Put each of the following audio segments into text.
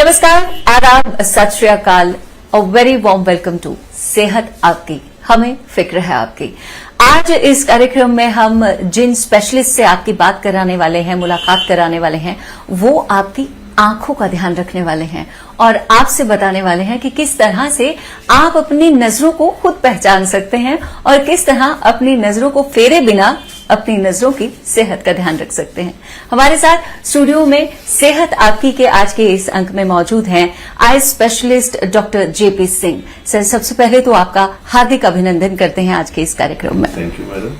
नमस्कार, आदाब, सत श्री अकाल, a very warm welcome to Sehat Aapki, हमें फिक्र है आपकी। आज इस कार्यक्रम में हम जिन स्पेशलिस्ट से आपकी बात कराने वाले हैं, मुलाकात कराने वाले हैं, वो आपकी आंखों का ध्यान रखने वाले हैं और आपसे बताने वाले हैं कि किस तरह से आप अपनी नजरों को खुद पहचान सकते हैं और किस तरह अपनी नजरों को फेरे बिना अपनी नजरों की सेहत का ध्यान रख सकते हैं। हमारे साथ स्टूडियो में सेहत आपकी के आज के इस अंक में मौजूद हैं eye specialist doctor JP Singh. Sir, सबसे पहले तो आपका हार्दिक अभिनंदन करते हैं आज के इस कार्यक्रम में। Thank you madam.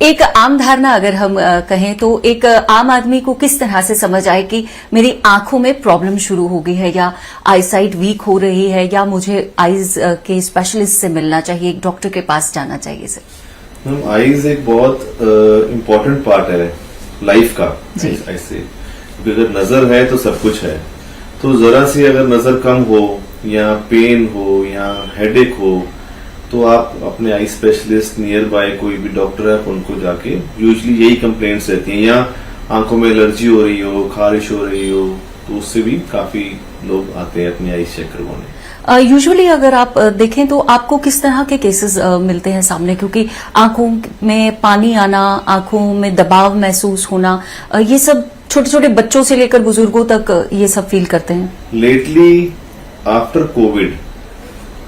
एक आम धारणा अगर हम कहें तो एक आम आदमी को किस तरह से समझ आए कि मेरी आंखों में प्रॉब्लम शुरू हो गई है या आईसाइट वीक हो रही है या मुझे आईज के स्पेशलिस्ट से मिलना चाहिए, एक डॉक्टर के पास जाना चाहिए। सर, मैम आईज एक बहुत इम्पोर्टेंट पार्ट है लाइफ का ऐसे, अगर नजर है तो सब कुछ है। तो जरा सी अगर नजर कम हो या पेन हो या हेडेक हो तो आप अपने आई स्पेशलिस्ट नियर बाय कोई भी डॉक्टर है उनको जाके, यूजली यही कंप्लेंट्स रहती हैं, या आंखों में एलर्जी हो रही हो, खारिश हो रही हो, तो उससे भी काफी लोग आते हैं अपनी आई चेक करवाने। यूजुअली अगर आप देखें तो आपको किस तरह के केसेस मिलते हैं सामने, क्योंकि आंखों में पानी आना, आंखों में दबाव महसूस होना, ये सब छोटे छोटे बच्चों से लेकर बुजुर्गों तक ये सब फील करते हैं। लेटली आफ्टर कोविड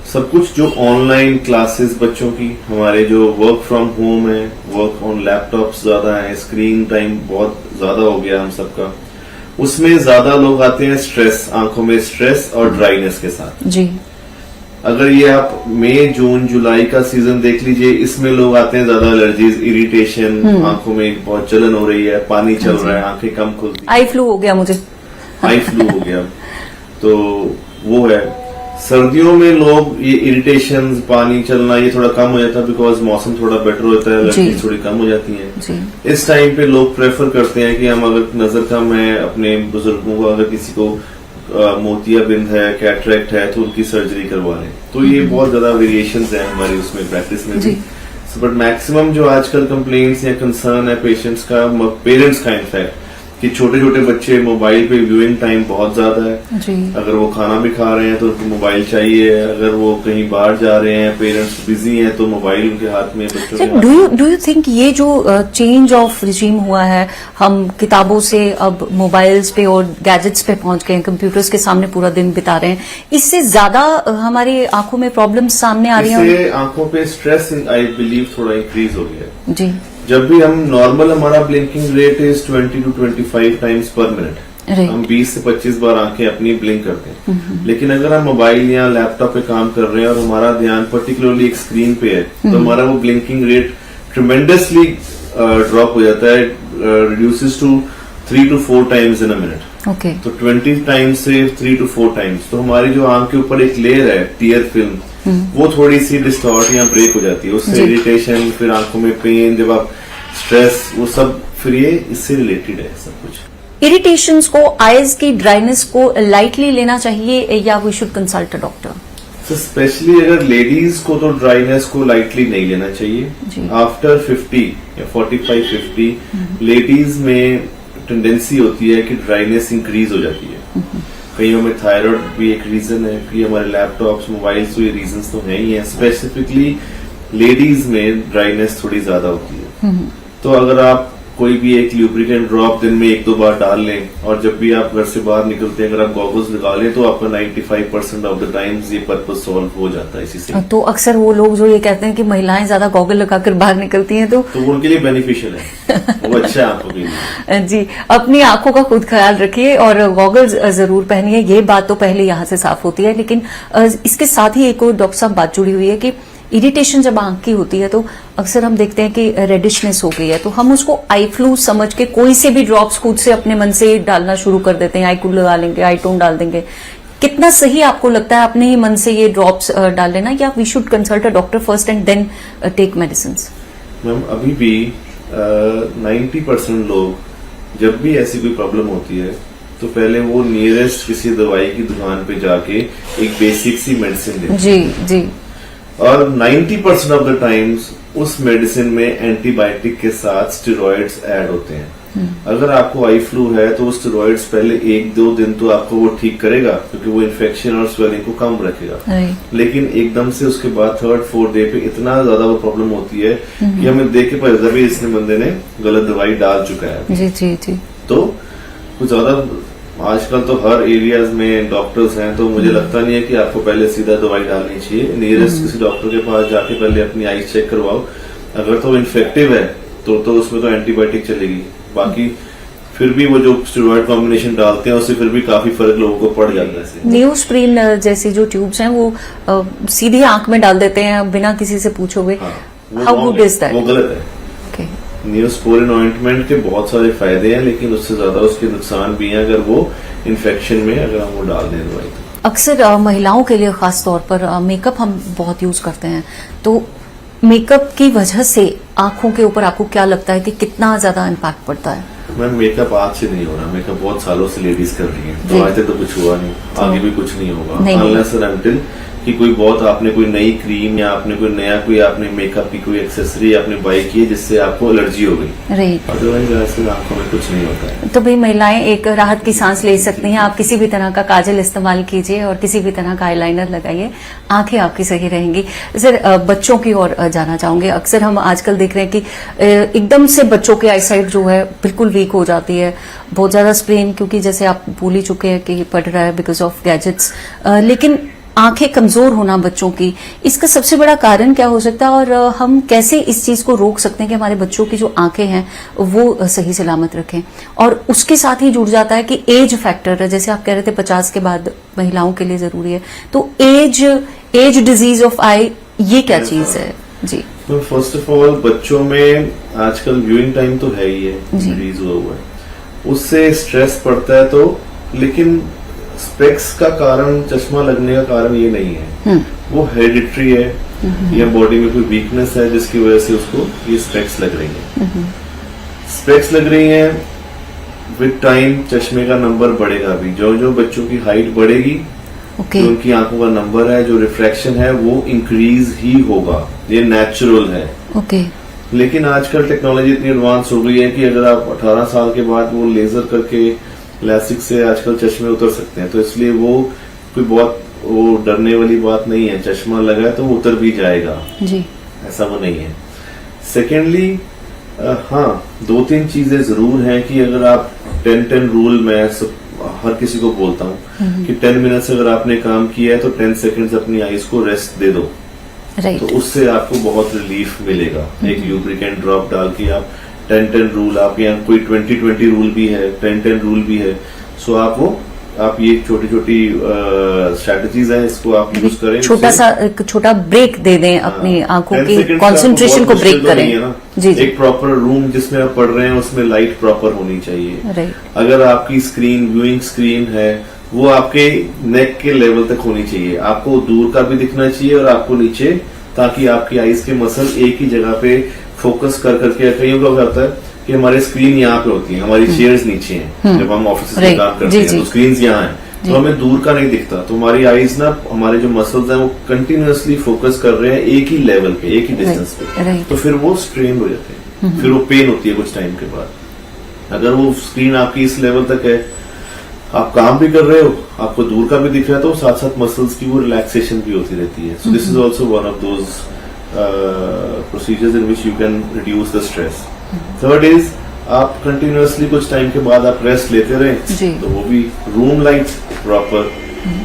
सब कुछ जो ऑनलाइन क्लासेस बच्चों की, हमारे जो वर्क फ्रॉम होम है, वर्क ऑन लैपटॉप्स ज्यादा है, स्क्रीन टाइम बहुत ज्यादा हो गया हम सबका, उसमें ज्यादा लोग आते हैं स्ट्रेस, आंखों में स्ट्रेस और ड्राइनेस के साथ। जी, अगर ये आप मई जून जुलाई का सीजन देख लीजिए, इसमें लोग आते हैं ज्यादा एलर्जीज, इरिटेशन, आंखों में बहुत जलन हो रही है, पानी चल रहा है, आंखें कम खुलती, आई फ्लू हो गया मुझे, आई फ्लू हो गया, तो वो है। सर्दियों में लोग ये इरिटेशन, पानी चलना ये थोड़ा कम हो जाता है, बिकॉज मौसम थोड़ा बेटर होता है, एलर्जी थोड़ी कम हो जाती है। इस टाइम पे लोग प्रेफर करते हैं कि हम अगर नजर कम है, अपने बुजुर्गों को, अगर किसी को मोतियाबिंद है, कैटरेक्ट है, तो उनकी सर्जरी करवा लें। तो ये बहुत ज्यादा वेरिएशंस है हमारी उसमें प्रैक्टिस में भी, बट मैक्सिमम जो आजकल कंप्लेंट्स या कंसर्न है पेशेंट्स का, पेरेंट्स का इनफैक्ट, कि छोटे छोटे बच्चे मोबाइल पे व्यूइंग टाइम बहुत ज्यादा है जी। अगर वो खाना भी खा रहे हैं तो उनको मोबाइल चाहिए, अगर वो कहीं बाहर जा रहे हैं, पेरेंट्स बिजी हैं, तो मोबाइल उनके हाथ में, बच्चों के डू यू थिंक ये जो चेंज ऑफ रिजीम हुआ है, हम किताबों से अब मोबाइल्स पे और गैजेट्स पे पहुंच गए हैं, कंप्यूटर्स के सामने पूरा दिन बिता रहे हैं, इससे ज्यादा हमारी आंखों में प्रॉब्लम सामने आ रही है? इससे आंखों पे स्ट्रेस आई बिलीव थोड़ा इंक्रीज हो गया जी। जब भी हम नॉर्मल, हमारा blinking rate is 20 to 25 times पर मिनट, हम 20 से 25 बार आंखें अपनी ब्लिंक करते हैं। लेकिन अगर हम मोबाइल या लैपटॉप पे काम कर रहे हैं और हमारा ध्यान पर्टिकुलरली एक स्क्रीन पे है, तो हमारा वो ब्लिंकिंग रेट ट्रिमेंडसली ड्रॉप हो जाता है, reduces to 3 to 4 times in a minute. तो 20 टाइम्स से 3 to 4 टाइम्स, तो हमारी जो आंख के ऊपर एक लेयर है टीयर फिल्म, वो थोड़ी सी डिस्टॉर्ट या ब्रेक हो जाती है, उससे इरिटेशन, फिर आंखों में पेन, जब आप स्ट्रेस, वो सब, फिर ये इससे रिलेटेड है सब कुछ। इरिटेशंस को, आईज की ड्राइनेस को लाइटली लेना चाहिए या we should consult a doctor? Specially अगर लेडीज को तो ड्राइनेस को लाइटली नहीं लेना चाहिए। आफ्टर 50 या 45-50 लेडीज में टेंडेंसी होती है कि ड्राइनेस इंक्रीज हो जाती है। कईयों में थायराइड भी एक रीजन है, कि हमारे लैपटॉप्स, मोबाइल्स, तो ये रीजंस तो है ही है। स्पेसिफिकली लेडीज में ड्राइनेस थोड़ी ज्यादा होती है, तो अगर आप कोई भी एक ल्यूब्रिकेंट ड्रॉप दिन में 1-2 बार डाल लें, और जब भी आप घर से बाहर निकलते हैं अगर आप गॉगल्स लगा लें, तो आपका 95% ऑफ द टाइम्स ये पर्पज सॉल्व हो जाता है इसी से। तो अक्सर वो लोग जो ये कहते हैं कि महिलाएं ज्यादा गॉगल लगाकर बाहर निकलती हैं, तो उनके लिए बेनिफिशियल है, वो अच्छा है आंखों के लिए। जी, अपनी आंखों का खुद ख्याल रखिए और गॉगल्स जरूर पहनिए, ये बात तो पहले यहाँ से साफ होती है। लेकिन इसके साथ ही एक और डॉक्टर साहब बात जुड़ी हुई है कि इरिटेशन जब आंख की होती है तो अक्सर हम देखते हैं कि रेडिशनेस हो गई है, तो हम उसको आई फ्लू समझ के कोई से भी ड्रॉप्स खुद से अपने मन से डालना शुरू कर देते हैं, आई कूल लगा लेंगे, आई टोन डाल देंगे। कितना सही आपको लगता है अपने ही मन से ये ड्रॉप्स डाल लेना, या we should consult a doctor first and then take medicine? Ma'am अभी भी 90% लोग जब भी ऐसी कोई प्रॉब्लम होती है तो पहले वो नियरेस्ट किसी दवाई की दुकान पे जाके एक बेसिक सी मेडिसिन लेते हैं। जी जी। और 90% ऑफ द टाइम्स उस मेडिसिन में एंटीबायोटिक के साथ स्टेरॉइड्स ऐड होते हैं। अगर आपको आई फ्लू है तो स्टेरॉइड्स पहले 1-2 दिन तो आपको वो ठीक करेगा, क्योंकि वो इन्फेक्शन और स्वेलिंग को कम रखेगा। लेकिन एकदम से उसके बाद 3rd-4th डे पे इतना ज्यादा वो प्रॉब्लम होती है कि हमें देख के पता चलता है इसने बंदे ने गलत दवाई डाल चुका है। जी जी जी। तो कुछ ज्यादा आजकल तो हर एरियाज में डॉक्टर्स हैं, तो मुझे लगता नहीं है कि आपको पहले सीधा दवाई डालनी चाहिए। नियरेस्ट किसी डॉक्टर के पास जाके पहले अपनी आईज चेक करवाओ। अगर तो इन्फेक्टिव है तो उसमें तो एंटीबायोटिक चलेगी, बाकी फिर भी वो जो स्टेरॉइड कॉम्बिनेशन डालते हैं उससे फिर भी काफी फर्क लोगों को पड़ जाता है। नियोस्प्रीन जैसी जो ट्यूब्स हैं वो सीधी आंख में डाल देते हैं बिना किसी से पूछे हुए। How good is that? वो गलत है। नियोस्पोरिन ऑइंटमेंट के बहुत सारे फायदे हैं, लेकिन उससे ज्यादा उसके नुकसान भी हैं अगर वो इन्फेक्शन में अगर हम वो डाल दें दवाई। अक्सर महिलाओं के लिए खास तौर पर मेकअप हम बहुत यूज करते हैं, तो मेकअप की वजह से आंखों के ऊपर आपको क्या लगता है कि कितना ज्यादा इम्पैक्ट पड़ता है? मैम मेकअप आज से नहीं हो रहा, मेकअप बहुत सालों से लेडीज कर रही है, तो आज तक तो कुछ हुआ नहीं, आगे भी कुछ नहीं होगा अनलेस एंड अनटिल कि कोई बहुत आपने कोई नई क्रीम या आपने कोई नया कोई आपने मेकअप की कोई एक्सेसरी आपने बाई की है जिससे आपको एलर्जी हो गई। राइट। अदरवाइज ऐसे आंखों में कुछ नहीं होता है। तो भाई महिलाएं एक राहत की सांस ले सकती हैं। आप किसी भी तरह का काजल इस्तेमाल कीजिए और किसी भी तरह का आईलाइनर लगाइए, आंखें आपकी सही रहेंगी। सर बच्चों की ओर जाना चाहूंगे। अक्सर हम आजकल देख रहे हैं कि एकदम से बच्चों की आईसाइट जो है बिल्कुल वीक हो जाती है, बहुत ज्यादा स्ट्रेन, क्योंकि जैसे आप भूल ही चुके हैं कि पढ़ रहा है बिकॉज ऑफ गैजेट्स, लेकिन आंखें कमजोर होना बच्चों की, इसका सबसे बड़ा कारण क्या हो सकता है और हम कैसे इस चीज को रोक सकते हैं कि हमारे बच्चों की जो आंखें हैं वो सही सलामत रखें? और उसके साथ ही जुड़ जाता है कि एज फैक्टर, जैसे आप कह रहे थे 50 के बाद महिलाओं के लिए जरूरी है, तो एज डिजीज ऑफ आई ये क्या चीज है? जी तो फर्स्ट ऑफ ऑल बच्चों में आजकल व्यूइंग टाइम तो है ही है, डिजीज हुआ है, उससे स्ट्रेस पड़ता है, तो लेकिन स्पेक्स का कारण, चश्मा लगने का कारण ये नहीं है, वो हेरिडिटरी है या बॉडी में कोई वीकनेस है जिसकी वजह से उसको ये स्पेक्स लग रही है। स्पेक्स लग रही है, विद टाइम चश्मे का नंबर बढ़ेगा भी, जो जो बच्चों की हाइट बढ़ेगी जो उनकी आंखों का नंबर है, जो रिफ्रैक्शन है वो इंक्रीज ही होगा, ये नेचुरल है। लेकिन आजकल टेक्नोलॉजी इतनी एडवांस हो गई है कि अगर आप 18 साल के बाद वो लेजर करके लैसिक से आजकल चश्मे उतर सकते हैं, तो इसलिए वो कोई बहुत वो डरने वाली बात नहीं है। चश्मा लगा है तो वो उतर भी जाएगा जी, ऐसा वो नहीं है। सेकेंडली हाँ 2-3 चीजें जरूर हैं कि अगर आप 10-10 रूल, मैं हर किसी को बोलता हूँ कि 10 मिनट्स अगर आपने काम किया है तो 10 सेकेंड्स अपनी आईज को रेस्ट दे दो, तो उससे आपको बहुत रिलीफ मिलेगा। एक ल्यूब्रिकेंट ड्रॉप डाल के आप 10-10 रूल, आप यहाँ कोई 20-20 रूल भी है, 10-10 रूल भी है, सो आप ये छोटी छोटी स्ट्रेटजीज हैं, इसको आप यूज करें। छोटा ब्रेक दे दें अपनी आंखों की कंसंट्रेशन को ब्रेक करें। जी, एक प्रॉपर रूम जिसमें आप पढ़ रहे हैं उसमें लाइट प्रॉपर होनी चाहिए। अगर आपकी स्क्रीन व्यूइंग स्क्रीन है वो आपके नेक के लेवल तक होनी चाहिए, आपको दूर का भी दिखना चाहिए और आपको नीचे, ताकि आपकी आईज के मसल एक ही जगह पे फोकस कर करके, कईयों का होता है कि हमारी स्क्रीन यहाँ पे होती है, हमारी चेयर्स नीचे हैं, जब हम ऑफिस में काम करते हैं तो स्क्रीन यहाँ है, तो हमें दूर का नहीं दिखता, तो हमारी आईज ना, हमारे जो मसल्स हैं वो कंटिन्यूअसली फोकस कर रहे हैं एक ही लेवल पे, एक ही डिस्टेंस पे, तो फिर वो स्ट्रेन हो जाते हैं, फिर वो पेन होती है कुछ टाइम के बाद। अगर वो स्क्रीन आपकी इस लेवल तक है, आप काम भी कर रहे हो, आपको दूर का भी दिख रहा है, तो साथ साथ मसल्स की वो रिलैक्सेशन भी होती रहती है। So this is also one of those procedures in which you can reduce the stress. Third is आप कंटिन्यूअसली कुछ टाइम के बाद आप रेस्ट लेते रहे, तो वो भी रूम लाइट प्रॉपर।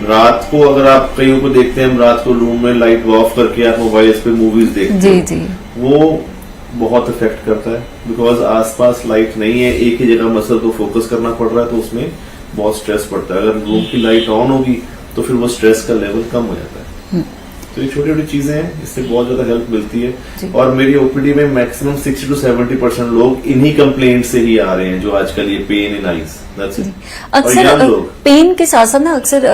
रात को अगर आप कईयों को देखते हैं, हम रात को रूम में लाइट ऑफ करके आप मोबाइल पे मूवीज देखते हैं, वो बहुत इफेक्ट करता है, बिकॉज आसपास लाइट नहीं है, एक ही जगह मसल को फोकस करना पड़ रहा है, तो उसमें बहुत स्ट्रेस पड़ता है। अगर रूम की लाइट ऑन होगी तो फिर वो स्ट्रेस का लेवल कम हो जाता है। तो ये छोटी छोटी चीजें हैं, इससे बहुत ज्यादा हेल्प मिलती है। और मेरी ओपीडी में मैक्सिमम 60 to 70% लोग इन्हीं कंप्लेंट से ही आ रहे हैं, जो आजकल ये पेन इन आईज। अक्सर पेन के साथ साथ ना अक्सर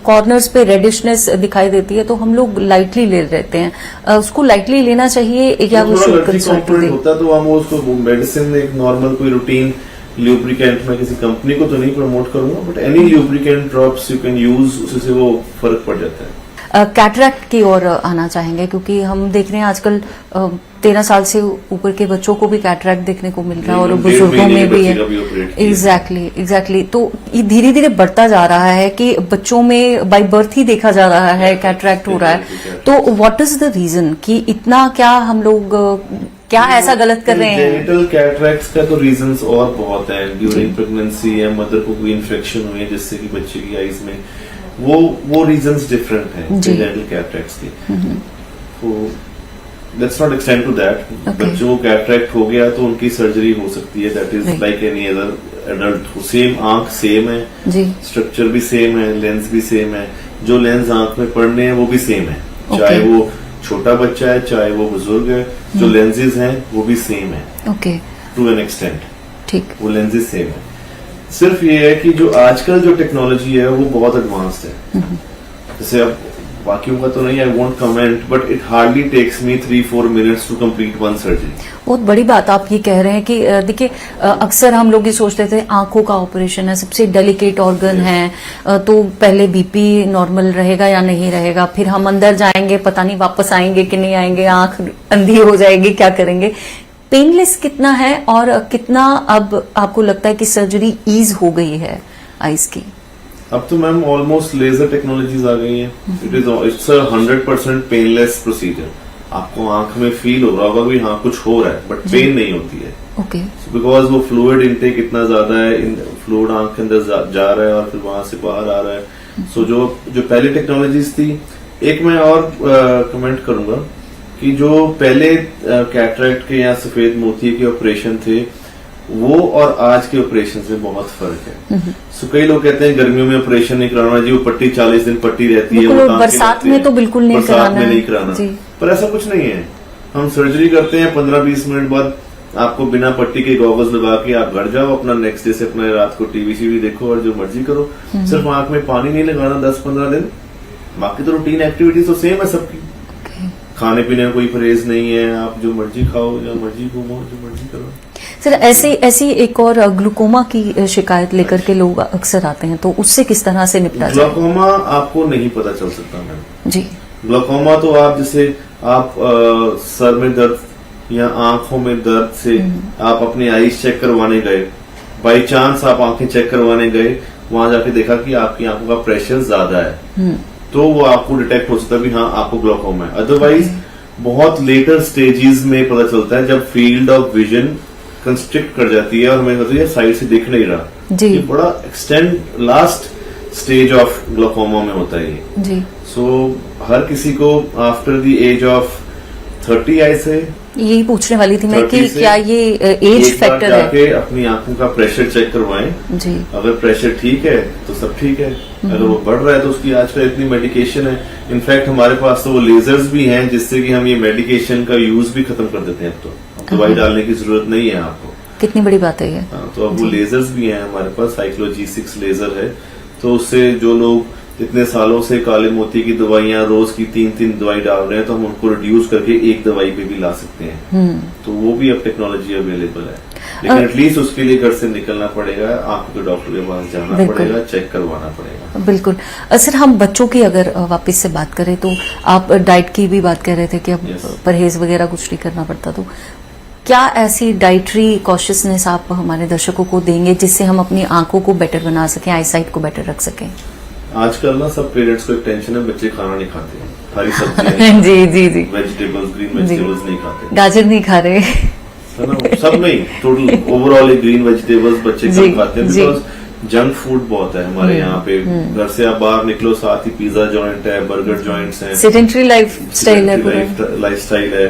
कॉर्नर्स पे रेडिशनेस दिखाई देती है, तो हम लोग लाइटली ले लेते हैं, उसको लाइटली लेना चाहिए या वो होता है, तो हम उसको मेडिसिन एक नॉर्मल कोई रूटीन ल्यूब्रिकेंट, में किसी कंपनी को तो नहीं प्रमोट करूंगा, but any lubricant drops you can use, उससे वो फर्क पड़ जाता है। कैटरैक्ट की ओर आना चाहेंगे, क्योंकि हम देख रहे हैं आजकल 13 साल से ऊपर के बच्चों को भी कैटरैक्ट देखने को मिल रहा है और बुजुर्गों में भी है। एग्जैक्टली। तो ये धीरे धीरे बढ़ता जा रहा है कि बच्चों में बाय बर्थ ही देखा जा रहा है कैटरैक्ट हो रहा है। तो व्हाट इज द रीजन कि इतना, क्या हम लोग क्या ऐसा गलत कर रहे हैं? जेनिटल कैटरैक्ट्स का तो रीजंस और बहुत हैं। ड्यूरिंग प्रेगनेंसी या मदर को कोई इन्फेक्शन हुई है जिससे कि बच्चे की आईज में वो रीजंस डिफरेंट हैं जेनिटल कैटरैक्ट्स के। तो let's not extend to that. बच्चों को कैटरैक्ट हो गया तो उनकी सर्जरी हो सकती है, that is like any other adult. Same आंख सेम है, स्ट्रक्चर भी सेम है, लेंस भी सेम है, जो लेंस आंख में पड़ने हैं वो भी सेम है, चाहे वो छोटा बच्चा है चाहे वो बुजुर्ग है, जो लेंसेज हैं वो भी सेम है टू एन एक्सटेंट। ठीक, वो लेंसेज सेम है। सिर्फ ये है कि जो आजकल जो टेक्नोलॉजी है वो बहुत एडवांस्ड है। जैसे अब बाकियों का तो नहीं, I won't comment, but it hardly takes me 3-4 minutes to complete one surgery. बहुत बड़ी बात आप ये कह रहे हैं कि देखिए अक्सर हम लोग ये सोचते थे आंखों का ऑपरेशन है, सबसे डेलिकेट ऑर्गन है, तो पहले बीपी नॉर्मल रहेगा या नहीं रहेगा, फिर हम अंदर जाएंगे, पता नहीं वापस आएंगे कि नहीं आएंगे, आंख अंधी हो जाएगी, क्या करेंगे। पेनलेस कितना है और कितना अब आपको लगता है कि सर्जरी ईज हो गई है आईज की? अब तो मैम ऑलमोस्ट लेजर टेक्नोलॉजीज आ गई हैं। It's 100% painless procedure. आपको आंख में फील हो रहा होगा भी हाँ कुछ हो रहा है, बट पेन नहीं होती है। बिकॉज वो फ्लूइड इनटेक इतना ज्यादा है, फ्लूइड आंख के अंदर जा रहा है और फिर वहां से बाहर आ रहा है। सो जो पहली टेक्नोलॉजीज थी, एक मैं और कमेंट करूंगा कि जो पहले कैटरैक्ट के या सफेद मोती के ऑपरेशन थे वो और आज के ऑपरेशन से बहुत फर्क है। सो कई लोग कहते हैं गर्मियों में ऑपरेशन नहीं कराना जी, वो पट्टी 40 दिन पट्टी रहती है, वो बरसात में तो बिल्कुल नहीं कराना, नहीं कराना। पर ऐसा कुछ नहीं है। हम सर्जरी करते हैं 15-20 मिनट बाद आपको बिना पट्टी के गॉगल्स लगा के आप घर जाओ, अपना नेक्स्ट डे से अपना रात को टीवी देखो और जो मर्जी करो। सिर्फ आंख में पानी नहीं लगाना 10-15 दिन, बाकी तो रूटीन एक्टिविटीज तो सेम है सबकी। खाने पीने में कोई परहेज नहीं है, आप जो मर्जी खाओ या मर्जी घूमो, जो मर्जी करो। सर ऐसी एक और ग्लूकोमा की शिकायत लेकर के लोग अक्सर आते हैं, तो उससे किस तरह से निपटा जाए? ग्लूकोमा आपको नहीं पता चल सकता मैम जी। ग्लूकोमा तो आप जैसे आप सर में दर्द या आंखों में दर्द से आप अपनी आईज चेक करवाने गए, बाई चांस आप आंखें चेक करवाने गए, वहां जाके देखा कि आपकी आंखों का प्रेशर ज्यादा है, तो वो आपको डिटेक्ट हो सकता है भी हाँ आपको ग्लूकोमा है। अदरवाइज बहुत लेटर स्टेजेस में पता चलता है, जब फील्ड ऑफ विजन कंस्ट्रिक्ट कर जाती है और हमें होता है साइड से दिख नहीं रहा। ये बड़ा extend last stage of glaucoma में होता है ये जी। सो हर किसी को आफ्टर द एज ऑफ 30 आई से यही पूछने वाली थी मैं कि क्या ये एज फैक्टर है? जाके अपनी आंखों का प्रेशर चेक करवाएं जी। अगर प्रेशर ठीक है तो सब ठीक है, अगर वो बढ़ रहा है तो उसकी आजकल इतनी मेडिकेशन है। इनफैक्ट हमारे पास तो वो लेजर्स भी हैं जिससे कि हम ये मेडिकेशन का यूज भी खत्म कर देते हैं। अब तो दवाई डालने की जरूरत नहीं है आपको। कितनी बड़ी बात है ये। तो अब वो लेजर्स भी हैं हमारे पास, साइक्लो G6 लेजर है, तो उससे जो लोग इतने सालों से काले मोती की दवाइयां रोज की 3-3 दवाई डाल रहे हैं, तो हम उनको रिड्यूस करके एक दवाई पे भी ला सकते हैं। तो वो भी अब टेक्नोलॉजी अवेलेबल है, लेकिन एटलीस्ट उसके लिए घर से निकलना पड़ेगा, आंखों के डॉक्टर के पास जाना पड़ेगा, चेक करवाना पड़ेगा। बिल्कुल। सर हम बच्चों की अगर वापस से बात करें तो आप डाइट की भी बात कर रहे थे कि अब परहेज वगैरह कुछ नहीं करना पड़ता, तो क्या ऐसी डाइटरी कॉशियसनेस आप हमारे दर्शकों को देंगे जिससे हम अपनी आंखों को बेटर बना सकें, आई साइट को बेटर रख सकें? आजकल ना सब पेरेंट्स को एक टेंशन है, बच्चे खाना नहीं खाते, हरी सब्जियां जी वेजिटेबल्स, ग्रीन वेजिटेबल्स नहीं खाते, गाजर नहीं खा रहे है ना, सब नहीं, टोटल ओवरऑल ग्रीन वेजिटेबल्स बच्चे कम खाते हैं बिकॉज जंक फूड बहुत है हमारे यहाँ पे। घर से आप बाहर निकलो साथ ही पिज्जा जॉइंट है, बर्गर जॉइंट्स हैं, सेडेंटरी लाइफस्टाइल है,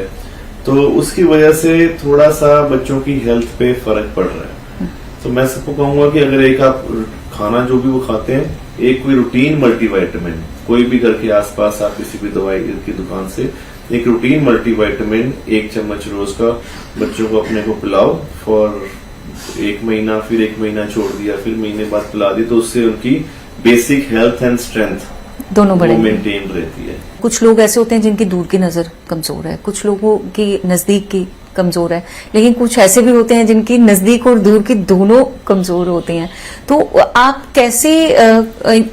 तो उसकी वजह से थोड़ा सा बच्चों की हेल्थ पे फर्क पड़ रहा है। तो मैं सबको कहूंगा कि अगर एक आप खाना जो भी वो खाते हैं, एक कोई रूटीन मल्टीविटामिन, कोई भी घर के आसपास आप किसी भी दवाई की दुकान से एक रूटीन मल्टीविटामिन 1 चम्मच रोज का बच्चों को अपने को पिलाओ फॉर 1 महीना, फिर 1 महीना छोड़ दिया, फिर महीने बाद पिला दी, तो उससे उनकी बेसिक हेल्थ एंड स्ट्रेंथ दोनों बड़े मेंटेन रहती है। कुछ लोग ऐसे होते हैं जिनकी दूर की नजर कमजोर है, कुछ लोगों की नजदीक की कमजोर है, लेकिन कुछ ऐसे भी होते हैं जिनकी नजदीक और दूर की दोनों कमजोर होते हैं। तो आप कैसे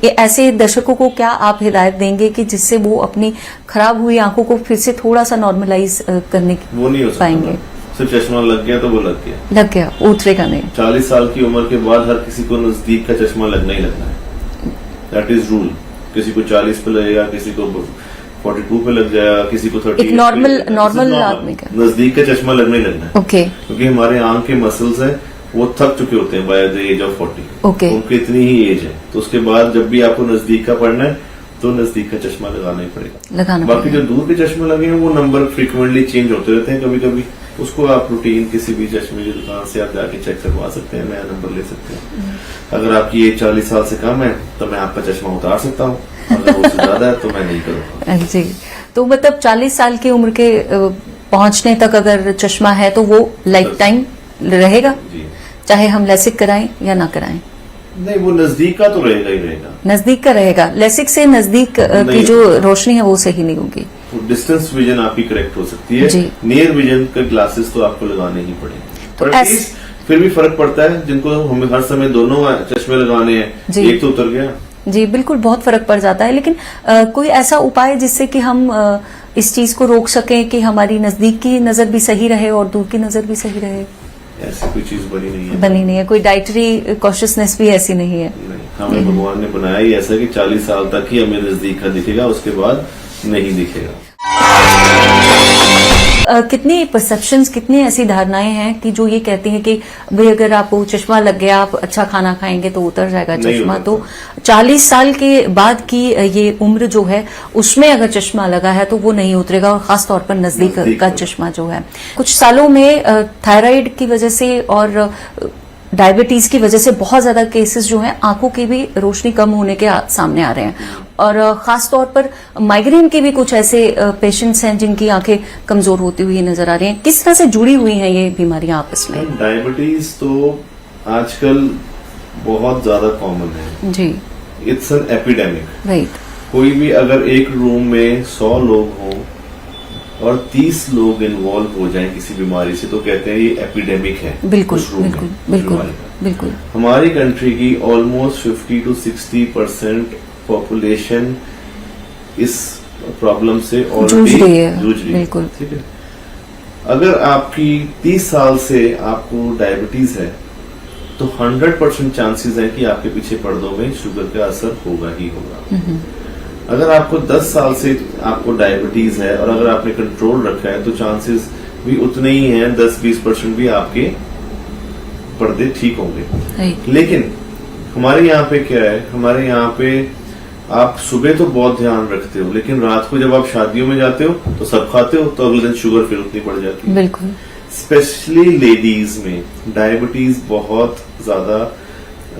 ऐसे दर्शकों को क्या आप हिदायत देंगे कि जिससे वो अपनी खराब हुई आंखों को फिर से थोड़ा सा नॉर्मलाइज करने वो नहीं हो पाएंगे? सिर्फ चश्मा लग गया तो वो लग गया उतरेगा नहीं। 40 साल की उम्र के बाद हर किसी को नजदीक का चश्मा लगना ही लगना है, दैट इज रूल। किसी को 40 पे लगेगा, किसी को 42 पे लग जाएगा, किसी को 30। एक नॉर्मल आदमी का नजदीक का चश्मा लगना ही लगना है। ओके। क्योंकि हमारे आंख के मसल्स है वो थक चुके होते हैं by the age of 40। Okay. उनकी इतनी ही एज है, तो उसके बाद जब भी आपको नजदीक का पढ़ना है तो नजदीक का चश्मा लगाना ही पड़ेगा। बाकी जो दूर के चश्मे लगे हैं वो नंबर फ्रीक्वेंटली चेंज होते रहते हैं, कभी कभी उसको आप रूटीन किसी भी चश्मे की दुकान से आप जाके चेक करवा सकते हैं, नया नंबर ले सकते हैं। अगर आपकी एज 40 साल से कम है तो मैं आपका चश्मा उतार सकता हूँ, अगर वो ज्यादा है तो मैं नहीं करूँगा। जी, तो मतलब 40 साल की उम्र के पहुंचने तक अगर चश्मा है तो वो लाइफ टाइम रहेगा, चाहे हम लेसिक कराएं या ना कराएं? नहीं, वो नजदीक का तो रहेगा ही रहेगा। नजदीक का रहेगा, लेसिक से नजदीक की जो रोशनी है वो सही नहीं होगी। डिस्टेंस विजन आपकी करेक्ट हो सकती है, नियर विजन के ग्लासेस तो आपको लगाने ही पड़ेंगे। तो फिर भी फर्क पड़ता है, जिनको हमें हर समय दोनों चश्मे लगाने हैं, एक तो उतर गया। जी बिल्कुल, बहुत फर्क पड़ जाता है। लेकिन कोई ऐसा उपाय जिससे कि हम इस चीज को रोक सकें कि हमारी नजदीक की नजर भी सही रहे और दूर की नजर भी सही रहे? ऐसी कोई चीज बनी नहीं है। कोई डाइटरी कॉशियसनेस भी ऐसी नहीं है? नहीं, हमें भगवान ने बनाया ही ऐसा कि 40 साल तक ही हमें नजदीक का दिखेगा, उसके बाद नहीं दिखेगा। कितनी परसेप्शंस, कितनी ऐसी धारणाएं हैं कि जो ये कहती हैं कि भाई अगर आपको चश्मा लग गया, आप अच्छा खाना खाएंगे तो उतर जाएगा चश्मा। तो 40 साल के बाद की ये उम्र जो है उसमें अगर चश्मा लगा है तो वो नहीं उतरेगा, और खास तौर पर नजदीक का चश्मा जो है। कुछ सालों में थायराइड की वजह से और डायबिटीज की वजह से बहुत ज्यादा केसेस जो हैं आंखों की भी रोशनी कम होने के सामने आ रहे हैं, और खास तौर पर माइग्रेन के भी कुछ ऐसे पेशेंट्स हैं जिनकी आंखें कमजोर होती हुई नजर आ रही हैं। किस तरह से जुड़ी हुई हैं ये बीमारियां आपस में? डायबिटीज तो आजकल बहुत ज्यादा कॉमन है जी, इट्स एन एपिडेमिक। राइट। कोई भी अगर एक रूम में 100 लोग हों और 30 लोग इन्वॉल्व हो जाएं किसी बीमारी से, तो कहते हैं ये एपिडेमिक है। बिल्कुल बिल्कुल बिल्कुल बिल्कुल। हमारी कंट्री की ऑलमोस्ट 50 to 60% पॉपुलेशन इस प्रॉब्लम से ऑलरेडी जूझ रही है। बिल्कुल, ठीक है। अगर आपकी 30 साल से आपको डायबिटीज है तो 100% चांसेस है कि आपके पीछे पर्दों में शुगर का असर होगा ही होगा। अगर आपको 10 साल से आपको डायबिटीज है और अगर आपने कंट्रोल रखा है तो चांसेस भी उतने ही हैं, 10-20% भी आपके पर्दे ठीक होंगे। लेकिन हमारे यहाँ पे क्या है, हमारे यहाँ पे आप सुबह तो बहुत ध्यान रखते हो, लेकिन रात को जब आप शादियों में जाते हो तो सब खाते हो, तो अगले दिन शुगर फिर उतनी बढ़ जाती है। बिल्कुल। स्पेशली लेडीज में डायबिटीज बहुत ज्यादा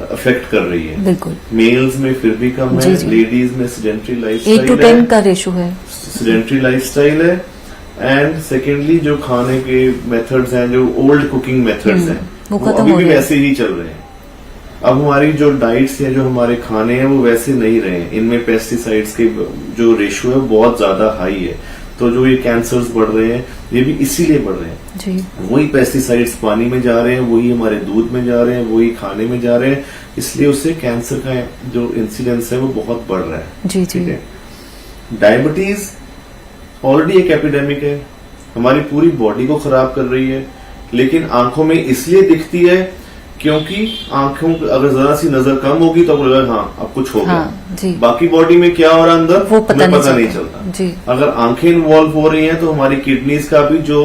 अफेक्ट कर रही है। बिल्कुल। मेल्स में फिर भी कम है, लेडीज में सेडेंट्री लाइफस्टाइल 8 to 10 का रेशो है, सेडेंट्री लाइफस्टाइल है। एंड सेकेंडली जो खाने के मेथड्स हैं, जो ओल्ड कुकिंग मेथड्स हैं, वो अभी भी वैसे ही चल रहे हैं। अब हमारी जो डाइट्स हैं, जो हमारे खाने हैं, वो वैसे नहीं रहे। इनमें पेस्टिसाइड्स के जो रेशो है बहुत ज्यादा हाई है, तो जो ये कैंसर्स बढ़ रहे हैं ये भी इसीलिए बढ़ रहे हैं जी। वही पेस्टिसाइड्स पानी में जा रहे हैं, वही हमारे दूध में जा रहे हैं, वही खाने में जा रहे हैं, इसलिए उससे कैंसर का जो इंसिडेंस है वो बहुत बढ़ रहा है जी। ठीक है। डायबिटीज ऑलरेडी एक एपिडेमिक है, हमारी पूरी बॉडी को खराब कर रही है, लेकिन आंखों में इसलिए दिखती है क्योंकि आंखों अगर जरा सी नजर कम होगी तो लगेगा हाँ अब कुछ हो गया। बाकी बॉडी में क्या हो रहा है अंदर वो पता नहीं चलता जी। अगर आंखें इन्वॉल्व हो रही हैं तो हमारी किडनीज का भी जो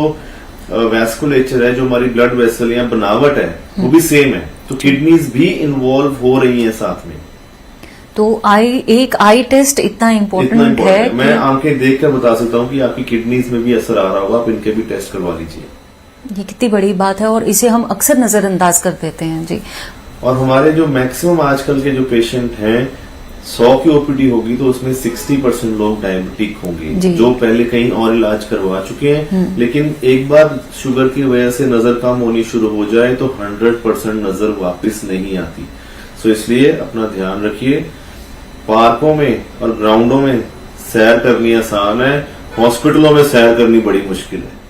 वैस्कुलेचर है, जो हमारी ब्लड वेसल या बनावट है, वो भी सेम है, तो किडनीज भी इन्वॉल्व हो रही हैं साथ में। तो एक आई टेस्ट इतना इम्पोर्टेंट है। मैं आंखें देख कर बता सकता हूँ कि आपकी किडनीज में भी असर आ रहा होगा, आप इनके भी टेस्ट करवा लीजिए। ये कितनी बड़ी बात है और इसे हम अक्सर नजरअंदाज कर देते हैं जी। और हमारे जो मैक्सिमम आजकल के जो पेशेंट हैं, 100 की ओपीडी होगी तो उसमें 60% लोग डायबिटिक होंगे, जो पहले कहीं और इलाज करवा चुके हैं। लेकिन एक बार शुगर की वजह से नजर कम होनी शुरू हो जाए तो 100% नजर वापस नहीं आती। सो इसलिए अपना ध्यान रखिए। पार्कों में और ग्राउंडों में सैर करनी आसान है, हॉस्पिटलों में सैर करनी बड़ी मुश्किल है।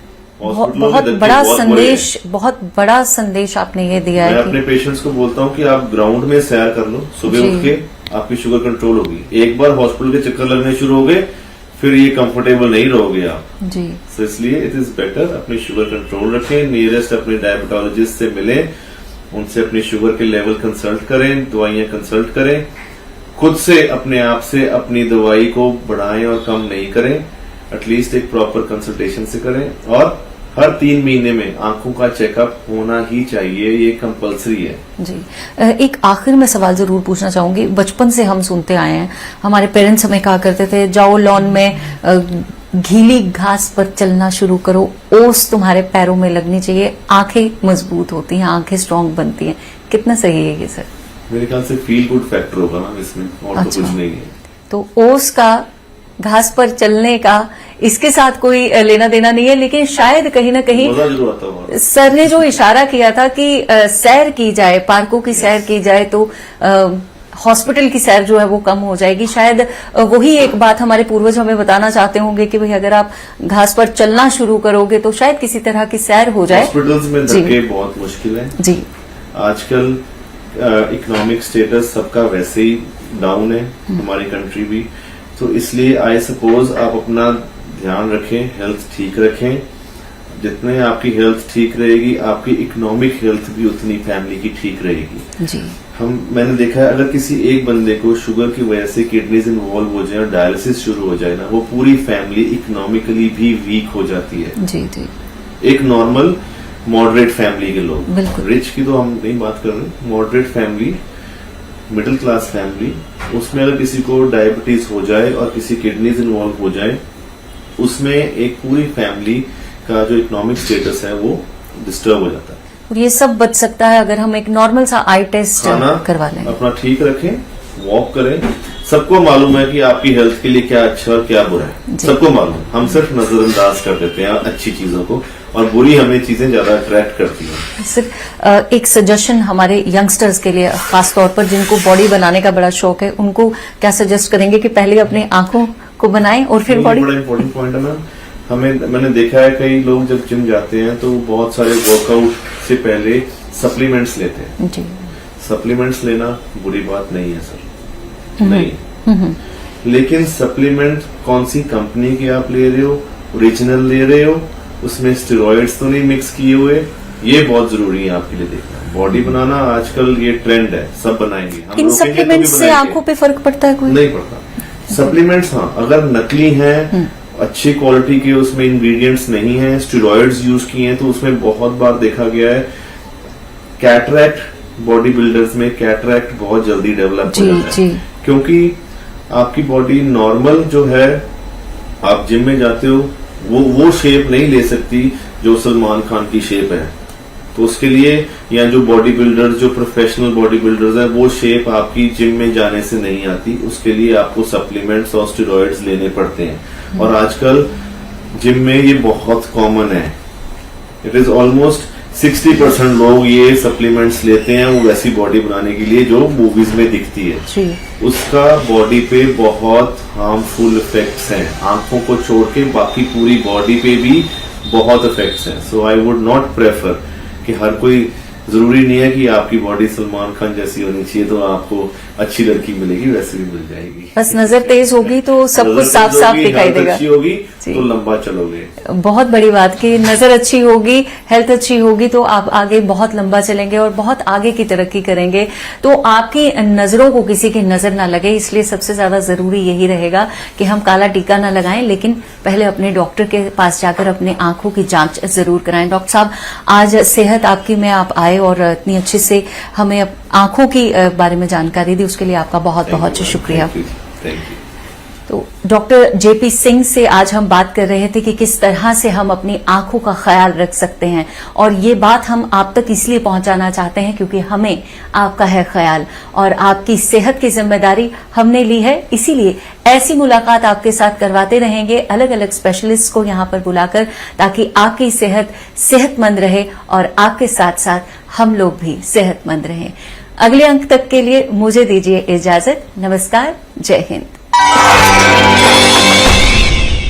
बहुत बड़ा संदेश, बहुत बड़ा संदेश आपने ये दिया मैं है अपने पेशेंट्स को बोलता हूँ कि आप ग्राउंड में सैर कर लो, सुबह उठ के आपकी शुगर कंट्रोल होगी। एक बार हॉस्पिटल के चक्कर लगने शुरू हो गए फिर ये कंफर्टेबल नहीं रहोगे आप जी। तो इसलिए इट इज बेटर अपनी शुगर कंट्रोल रखें, नियरेस्ट अपने डायबिटोलॉजिस्ट से मिलें, उनसे अपनी शुगर के लेवल कंसल्ट करें, दवाइयां कंसल्ट करें, खुद से अपने आप से अपनी दवाई को बढ़ाएं और कम नहीं करें, एटलीस्ट एक प्रॉपर कंसल्टेशन से करें। और हर 3 महीने में आंखों का चेकअप होना ही चाहिए, ये कंपलसरी है जी। एक आखिर में सवाल जरूर पूछना चाहूंगी, बचपन से हम सुनते आए हैं, हमारे पेरेंट्स हमें कहा करते थे जाओ लॉन में गीली घास पर चलना शुरू करो, ओस तुम्हारे पैरों में लगनी चाहिए, आंखें मजबूत होती हैं, आंखें स्ट्रांग बनती हैं। कितना सही है ये सर? मेरे ख्याल से फील गुड फैक्टर होगा ना इसमें, और अच्छा। तो कुछ नहीं है। तो ओस का, घास पर चलने का, इसके साथ कोई लेना देना नहीं है, लेकिन शायद कहीं ना कहीं मजा जरूर आता होगा। सर ने जो इशारा किया था कि सैर की जाए, पार्कों की सैर की जाए तो हॉस्पिटल की सैर जो है वो कम हो जाएगी। शायद वही एक बात हमारे पूर्वज हमें बताना चाहते होंगे कि भाई अगर आप घास पर चलना शुरू करोगे तो शायद किसी तरह की सैर हो जाए। हॉस्पिटल्स में धक्के बहुत मुश्किल है जी। आजकल इकोनॉमिक स्टेटस सबका वैसे ही डाउन है, हमारी कंट्री भी, तो इसलिए आई सपोज आप अपना ध्यान रखें, हेल्थ ठीक रखें। जितने आपकी हेल्थ ठीक रहेगी आपकी इकोनॉमिक हेल्थ भी उतनी फैमिली की ठीक रहेगी जी। मैंने देखा है अगर किसी एक बंदे को शुगर की वजह से किडनीज इन्वॉल्व हो जाए और डायलिसिस शुरू हो जाए ना, वो पूरी फैमिली इकोनॉमिकली भी वीक हो जाती है। जी जी। एक नॉर्मल मॉडरेट फैमिली के लोग, बिल्कुल। रिच की तो हम नहीं बात कर रहे, moderate family, middle class family, उसमें अगर किसी को डायबिटीज हो जाए और किसी किडनीज इन्वॉल्व हो जाए, उसमें एक पूरी फैमिली का जो इकोनॉमिक स्टेटस है वो डिस्टर्ब हो जाता है। और ये सब बच सकता है अगर हम एक नॉर्मल सा आई टेस्ट करवा लें। अपना ठीक रखें, वॉक करें। सबको मालूम है कि आपकी हेल्थ के लिए क्या अच्छा और क्या बुरा है, सबको मालूम है। हम सिर्फ नजरअंदाज कर देते हैं अच्छी चीजों को, और बुरी हमें चीजें ज्यादा अट्रैक्ट करती हैं। सिर्फ एक सजेशन हमारे यंगस्टर्स के लिए, खासतौर पर जिनको बॉडी बनाने का बड़ा शौक है, उनको क्या सजेस्ट करेंगे कि पहले अपने आंखों को बनाएं और फिर बॉडी? बड़ा इंपॉर्टेंट पॉइंट है मैम। मैंने देखा है कई लोग जब जिम जाते हैं तो बहुत सारे वर्कआउट से पहले सप्लीमेंट्स लेते हैं। जी। सप्लीमेंट्स लेना बुरी बात नहीं है सर, नहीं, लेकिन सप्लीमेंट कौन सी कंपनी के आप ले रहे हो, ओरिजिनल ले रहे हो, उसमें स्टेरॉइड्स तो नहीं मिक्स किए हुए, ये बहुत जरूरी है आपके लिए देखना। बॉडी बनाना आजकल ये ट्रेंड है, सब बनाएंगे। हम इन रोकेंगे तो सप्लीमेंट भी से बनाएंगे। आंखों पे फर्क पड़ता है कोई? नहीं पड़ता। सप्लीमेंट्स हाँ अगर नकली हैं, अच्छी क्वालिटी के उसमें इंग्रेडिएंट्स नहीं है, स्टेरॉइड्स यूज किए हैं, तो उसमें बहुत बार देखा गया है कैटरैक्ट, बॉडी बिल्डर्स में कैटरैक्ट बहुत जल्दी डेवलप हो जाता है, क्योंकि आपकी बॉडी नॉर्मल जो है, आप जिम में जाते हो वो शेप नहीं ले सकती जो सलमान खान की शेप है, तो उसके लिए या जो बॉडी बिल्डर्स, जो प्रोफेशनल बॉडी बिल्डर्स हैं, वो शेप आपकी जिम में जाने से नहीं आती, उसके लिए आपको सप्लीमेंट्स और स्टेरॉइड्स लेने पड़ते हैं। और आजकल जिम में ये बहुत कॉमन है, इट इज ऑलमोस्ट 60% लोग ये सप्लीमेंट्स लेते हैं वो वैसी बॉडी बनाने के लिए जो मूवीज में दिखती है जी। उसका बॉडी पे बहुत हार्मफुल इफेक्ट्स हैं, आंखों को छोड़ के बाकी पूरी बॉडी पे भी बहुत इफेक्ट्स हैं। सो आई वुड नॉट प्रेफर कि हर कोई, जरूरी नहीं है कि आपकी बॉडी सलमान खान जैसी होनी चाहिए तो आपको अच्छी लड़की मिलेगी, वैसे भी मिल जाएगी। बस नजर तेज होगी तो सब कुछ साफ साफ दिखाई देगा। अच्छी होगी तो लंबा चलोगे। बहुत बड़ी बात कि नजर अच्छी होगी, हेल्थ अच्छी होगी तो आप आगे बहुत लंबा चलेंगे और बहुत आगे की तरक्की करेंगे। तो आपकी नजरों को किसी की नजर ना लगे, इसलिए सबसे ज्यादा जरूरी यही रहेगा कि हम काला टीका ना लगाएं, लेकिन पहले अपने डॉक्टर के पास जाकर अपने आंखों की जांच जरूर कराएं। डॉक्टर साहब, आज सेहत आपकी में आप आए और इतनी अच्छे से हमें आंखों की बारे में जानकारी दी, उसके लिए आपका बहुत बहुत शुक्रिया। Thank you. तो डॉक्टर जेपी सिंह से आज हम बात कर रहे थे कि किस तरह से हम अपनी आंखों का ख्याल रख सकते हैं, और ये बात हम आप तक इसलिए पहुंचाना चाहते हैं क्योंकि हमें आपका है ख्याल और आपकी सेहत की जिम्मेदारी हमने ली है। इसीलिए ऐसी मुलाकात आपके साथ करवाते रहेंगे, अलग अलग स्पेशलिस्ट को यहां पर बुलाकर, ताकि आपकी सेहत सेहतमंद रहे और आपके साथ साथ हम लोग भी सेहतमंद रहें। अगले अंक तक के लिए मुझे दीजिए इजाजत। नमस्कार, जय हिंद।